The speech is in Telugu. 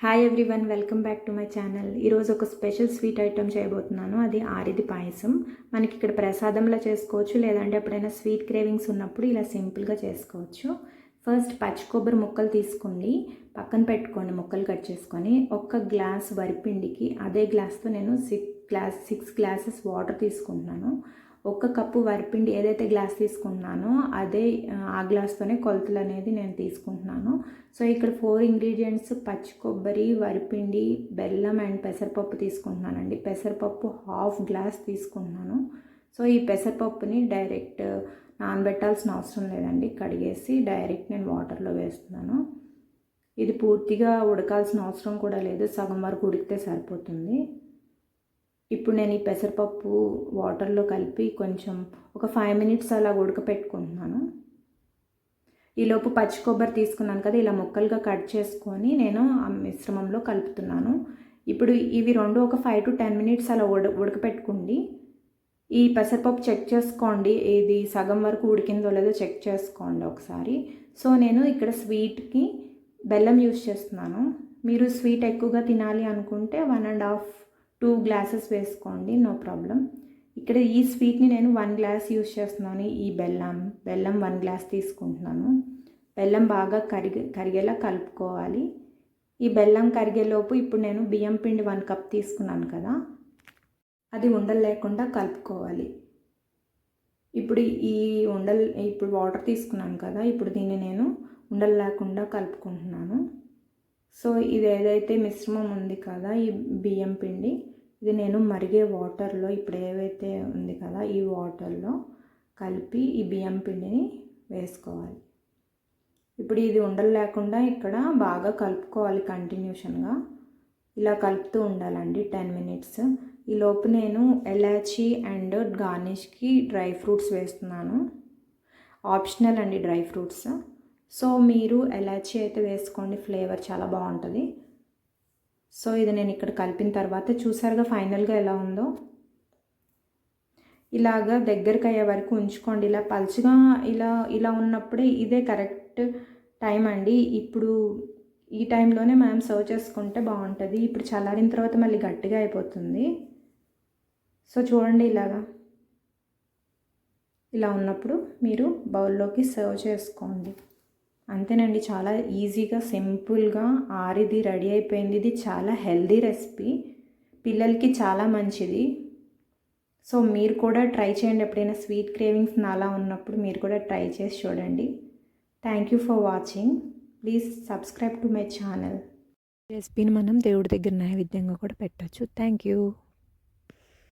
Hi everyone, welcome back to my channel. ఈరోజు ఒక స్పెషల్ స్వీట్ ఐటెం చేయబోతున్నాను. అది ఆరిది పాయసం. మనకి ఇక్కడ ప్రసాదంలో చేసుకోవచ్చు, లేదంటే ఎప్పుడైనా స్వీట్ క్రేవింగ్స్ ఉన్నప్పుడు ఇలా సింపుల్గా చేసుకోవచ్చు. ఫస్ట్ పచ్చి కొబ్బరి ముక్కలు తీసుకోండి, పక్కన పెట్టుకోండి. ముక్కలు కట్ చేసుకొని ఒక గ్లాస్ వరిపిండికి అదే గ్లాస్తో నేను 6 గ్లాసెస్ వాటర్ తీసుకుంటున్నాను. ఒక కప్పు వరిపిండి ఏదైతే గ్లాస్ తీసుకుంటున్నానో అదే ఆ గ్లాస్తోనే కొలతలు అనేది నేను తీసుకుంటున్నాను. సో ఇక్కడ 4 ఇంగ్రీడియంట్స్ పచ్చి కొబ్బరి, వరిపిండి, బెల్లం అండ్ పెసరపప్పు తీసుకుంటున్నానండి. పెసరపప్పు హాఫ్ గ్లాస్ తీసుకుంటున్నాను. సో ఈ పెసరపప్పుని డైరెక్ట్ నానబెట్టాల్సిన అవసరం లేదండి, కడిగేసి డైరెక్ట్ నేను వాటర్లో వేస్తున్నాను. ఇది పూర్తిగా ఉడకాల్సిన అవసరం కూడా లేదు, సగం వరకు ఉడికితే సరిపోతుంది. ఇప్పుడు నేను ఈ పెసరపప్పు వాటర్లో కలిపి కొంచెం ఒక 5 మినిట్స్ అలా ఉడకపెట్టుకుంటున్నాను. ఈలోపు పచ్చి కొబ్బరి తీసుకున్నాను కదా, ఇలా ముక్కలుగా కట్ చేసుకొని నేను ఆ మిశ్రమంలో కలుపుతున్నాను. ఇప్పుడు ఇవి రెండు ఒక 5 to 10 మినిట్స్ అలా ఉడకపెట్టుకోండి. ఈ పెసరపప్పు చెక్ చేసుకోండి, ఇది సగం వరకు ఉడికిందో లేదో చెక్ చేసుకోండి ఒకసారి. సో నేను ఇక్కడ స్వీట్కి బెల్లం యూస్ చేస్తున్నాను. మీరు స్వీట్ ఎక్కువగా తినాలి అనుకుంటే 1.5-2 గ్లాసెస్ వేసుకోండి, నో ప్రాబ్లం. ఇక్కడ ఈ స్వీట్ని నేను 1 గ్లాస్ యూస్ చేస్తున్నాను. ఈ బెల్లం 1 గ్లాస్ తీసుకుంటున్నాను. బెల్లం బాగా కరిగేలా కలుపుకోవాలి. ఈ బెల్లం కరిగేలోపు ఇప్పుడు నేను బియ్యం పిండి 1 కప్ తీసుకున్నాను కదా, అది ఉండలు లేకుండా కలుపుకోవాలి. ఇప్పుడు ఇప్పుడు వాటర్ తీసుకున్నాను కదా, ఇప్పుడు దీన్ని నేను ఉండలు లేకుండా కలుపుకుంటున్నాను. సో ఇది ఏదైతే మిశ్రమం ఉంది కదా, ఈ బియ్యం పిండి, ఇది నేను మరిగే వాటర్లో ఇప్పుడు ఏవైతే ఉంది కదా ఈ వాటర్లో కలిపి ఈ బియ్యం పిండిని వేసుకోవాలి. ఇప్పుడు ఇది ఉండలు లేకుండా ఇక్కడ బాగా కలుపుకోవాలి కంటిన్యూషన్గా. ఇలా కలుపుతూ ఉండాలండి 10 మినిట్స్. ఈలోపు నేను ఎలాచీ అండ్ గార్నిష్కి డ్రై ఫ్రూట్స్ వేస్తున్నాను. ఆప్షనల్ అండి డ్రై ఫ్రూట్స్. సో మీరు ఎలాచీ అయితే వేసుకోండి, ఫ్లేవర్ చాలా బాగుంటుంది. సో ఇది నేను ఇక్కడ కలిపిన తర్వాత చూసారుగా ఫైనల్గా ఎలా ఉందో. ఇలాగా దగ్గరికి అయ్యే వరకు ఉంచుకోండి. ఇలా పలుచగా ఇలా ఉన్నప్పుడే ఇదే కరెక్ట్ టైం అండి. ఇప్పుడు ఈ టైంలోనే మనం సర్వ్ చేసుకుంటే బాగుంటుంది. ఇప్పుడు చల్లారిన తర్వాత మళ్ళీ గట్టిగా అయిపోతుంది. సో చూడండి, ఇలా ఉన్నప్పుడు మీరు బౌల్లోకి సర్వ్ చేసుకోండి. అంతేనండి, చాలా ఈజీగా సింపుల్గా ఆరిది రెడీ అయిపోయింది. ఇది చాలా హెల్దీ రెసిపీ, పిల్లలకి చాలా మంచిది. సో మీరు కూడా ట్రై చేయండి. ఎప్పుడైనా స్వీట్ క్రేవింగ్స్ నాలా ఉన్నప్పుడు మీరు కూడా ట్రై చేసి చూడండి. Thank you for watching. Please subscribe to my channel. రెసిపీని మనం దేవుడి దగ్గర నైవేద్యంగా కూడా పెట్టచ్చు. Thank you.